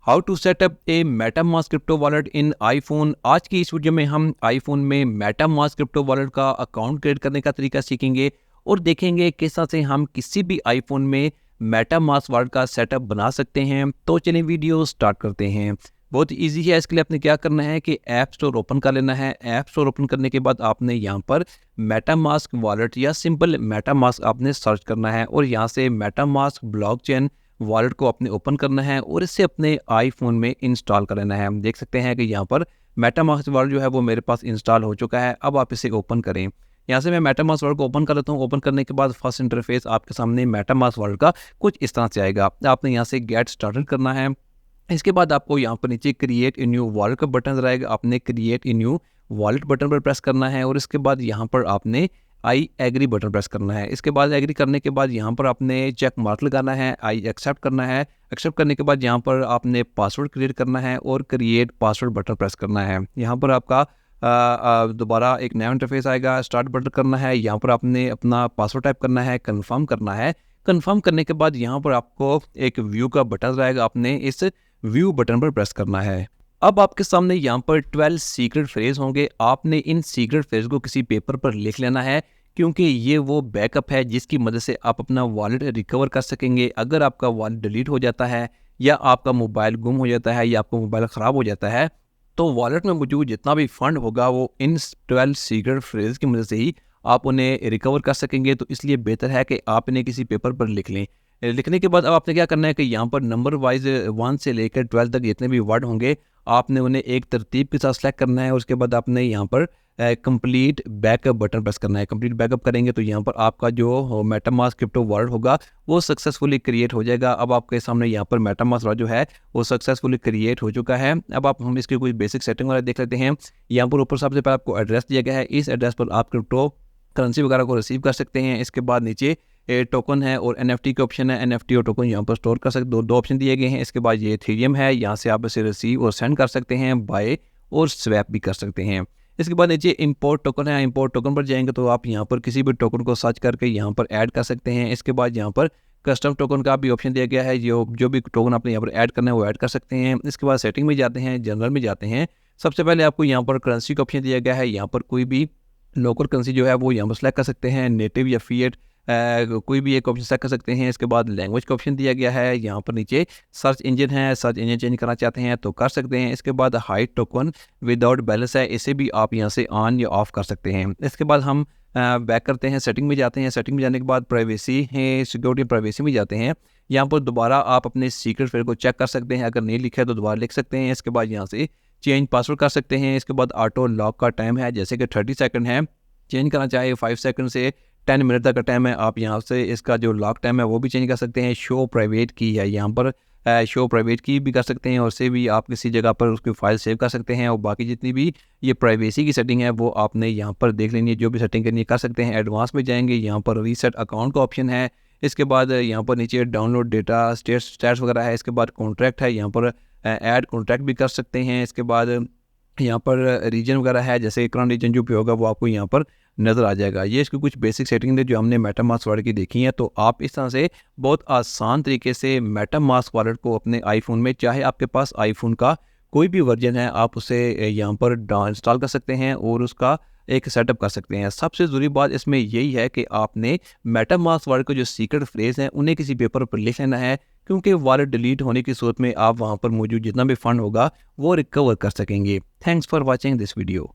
How to set up a MetaMask crypto wallet in iPhone. आज की इस video में हम आईफोन में मेटामास्क क्रिप्टो वॉलेट का अकाउंट क्रिएट करने का तरीका सीखेंगे और देखेंगे किस तरह से हम किसी भी आईफोन में मेटामास्क वॉलेट का सेटअप बना सकते हैं। तो चलिए वीडियो स्टार्ट करते हैं। बहुत इजी है। इसके लिए आपने क्या करना है कि ऐप स्टोर ओपन कर लेना है। ऐप स्टोर ओपन करने के बाद आपने यहाँ पर मेटामास्क वॉलेट या सिंपल मेटामास्क आपने सर्च करना है और यहाँ से मेटामास्क ब्लॉकचेन वॉलेट को अपने ओपन करना है और इसे अपने आईफोन में इंस्टॉल कर लेना है। हम देख सकते हैं कि यहाँ पर मेटामास्क वॉलेट जो है वो मेरे पास इंस्टॉल हो चुका है। अब आप इसे ओपन करें। यहाँ से मैं मेटामास्क वॉलेट को ओपन कर लेता हूँ। ओपन करने के बाद फर्स्ट इंटरफेस आपके सामने मेटामास्क वॉलेट का कुछ इस तरह से आएगा। आपने यहाँ से गेट स्टार्टेड करना है। इसके बाद आपको यहाँ पर नीचे क्रिएट ए न्यू वॉलेट का बटन नजर आएगा। आपने create a new wallet button पर प्रेस करना है और इसके बाद यहाँ पर आपने आई एग्री बटन प्रेस करना है। इसके बाद एग्री करने के बाद यहाँ पर आपने चेक मार्क लगाना है, आई एक्सेप्ट करना है। एक्सेप्ट करने के बाद यहाँ पर आपने पासवर्ड क्रिएट करना है और क्रिएट पासवर्ड बटन प्रेस करना है। यहाँ पर आपका दोबारा एक नया इंटरफेस आएगा। स्टार्ट बटन करना है। यहाँ पर आपने अपना पासवर्ड टाइप करना है, कंफर्म करना है। कंफर्म करने के बाद यहाँ पर आपको एक व्यू का बटन आएगा। आपने इस व्यू बटन पर प्रेस करना है। अब आपके सामने यहाँ पर 12 सीक्रेट फ्रेज होंगे। आपने इन सीक्रेट फ्रेज को किसी पेपर पर लिख लेना है क्योंकि ये वो बैकअप है जिसकी मदद से आप अपना वॉलेट रिकवर कर सकेंगे। अगर आपका वॉलेट डिलीट हो जाता है या आपका मोबाइल गुम हो जाता है या आपका मोबाइल ख़राब हो जाता है तो वॉलेट में मौजूद जितना भी फंड होगा वो इन 12 सीक्रेट फ्रेज की मदद से ही आप उन्हें रिकवर कर सकेंगे। तो इसलिए बेहतर है कि आप इन्हें किसी पेपर पर लिख लें। लिखने के बाद अब आपने क्या करना है कि यहाँ पर नंबर वाइज 1 से लेकर 12 तक जितने भी वर्ड होंगे आपने उन्हें एक तरतीब के साथ सेलेक्ट करना है। उसके बाद आपने यहाँ पर कंप्लीट बैकअप बटन प्रेस करना है। कंप्लीट बैकअप करेंगे तो यहाँ पर आपका जो मेटामास्क क्रिप्टो वॉलेट होगा वो सक्सेसफुली क्रिएट हो जाएगा। अब आपके सामने यहाँ पर मेटामास्क वॉलेट जो है वो सक्सेसफुली क्रिएट हो चुका है। अब हम इसकी कोई बेसिक सेटिंग वगैरह देख लेते हैं। यहाँ पर ऊपर सबसे पहले आपको एड्रेस दिया गया है। इस एड्रेस पर आप क्रिप्टो करेंसी वगैरह को रिसीव कर सकते हैं। इसके बाद नीचे टोकन है और एनएफटी का ऑप्शन है। एनएफटी और टोकन यहाँ पर स्टोर कर सकते, दो ऑप्शन दिए गए हैं। इसके बाद ये इथेरियम है, यहाँ से आप इसे रिसीव और सेंड कर सकते हैं, बाय और स्वैप भी कर सकते हैं। इसके बाद नीचे इंपोर्ट टोकन है। इंपोर्ट टोकन पर जाएंगे तो आप यहाँ पर किसी भी टोकन को सर्च करके यहाँ पर ऐड कर सकते हैं। इसके बाद यहाँ पर कस्टम टोकन का भी ऑप्शन दिया गया है। जो भी टोकन आपने यहाँ पर ऐड करना है वो ऐड कर सकते हैं। इसके बाद सेटिंग में जाते हैं, जनरल में जाते हैं। सबसे पहले आपको यहाँ पर करेंसी का ऑप्शन दिया गया है। यहाँ पर कोई भी लोकल करेंसी जो है वो यहाँ पर सेलेक्ट कर सकते हैं, नेटिव या फिएट कोई भी एक ऑप्शन सेलेक्ट कर सकते हैं। इसके बाद लैंग्वेज का ऑप्शन दिया गया है। यहाँ पर नीचे सर्च इंजन है, सर्च इंजन चेंज करना चाहते हैं तो कर सकते हैं। इसके बाद हाइड टोकन विदाउट बैलेंस है, इसे भी आप यहाँ से ऑन या ऑफ कर सकते हैं। इसके बाद हम बैक करते हैं, सेटिंग में जाते हैं। सेटिंग में जाने के बाद प्राइवेसी है, सिक्योरिटी प्राइवेसी में जाते हैं। यहाँ पर दोबारा आप अपने सीक्रेट फ्रेज को चेक कर सकते हैं। अगर नहीं लिखा है तो दोबारा लिख सकते हैं। इसके बाद यहाँ से चेंज पासवर्ड कर सकते हैं। इसके बाद ऑटो लॉक का टाइम है, जैसे कि 30 सेकंड है। चेंज करना चाहे 5 सेकंड से 10 मिनट तक का टाइम है। आप यहाँ से इसका जो लॉक टाइम है वो भी चेंज कर सकते हैं। शो प्राइवेट की है, यहाँ पर शो प्राइवेट की भी कर सकते हैं और से भी आप किसी जगह पर उसकी फाइल सेव कर सकते हैं। और बाकी जितनी भी ये प्राइवेसी की सेटिंग है वो आपने यहाँ पर देख लेनी है। जो भी सेटिंग करनी है कर सकते हैं। एडवांस में जाएंगे, यहाँ पर रीसेट अकाउंट का ऑप्शन है। इसके बाद यहाँ पर नीचे डाउनलोड डेटा स्टेट्स वगैरह है। इसके बाद कॉन्ट्रैक्ट है, यहाँ पर ऐड कॉन्ट्रैक्ट भी कर सकते हैं। इसके बाद यहाँ पर रीजन वगैरह है, जैसे करंट रीजन जो भी होगा वो आपको यहाँ पर नज़र आ जाएगा। ये इसकी कुछ बेसिक सेटिंग है जो हमने मेटामास्क वॉलेट की देखी है। तो आप इस तरह से बहुत आसान तरीके से मेटामास्क वॉलेट को अपने आईफोन में, चाहे आपके पास आईफोन का कोई भी वर्जन है, आप उसे यहाँ पर इंस्टॉल कर सकते हैं और उसका एक सेटअप कर सकते हैं। सबसे ज़रूरी बात इसमें यही है कि आपने मेटामास्क वॉलेट के जो सीक्रेट फ्रेज हैं उन्हें किसी पेपर पर लिख लेना है क्योंकि वॉलेट डिलीट होने की सूरत में आप वहाँ पर मौजूद जितना भी फंड होगा वो रिकवर कर सकेंगे। Thanks for watching this video.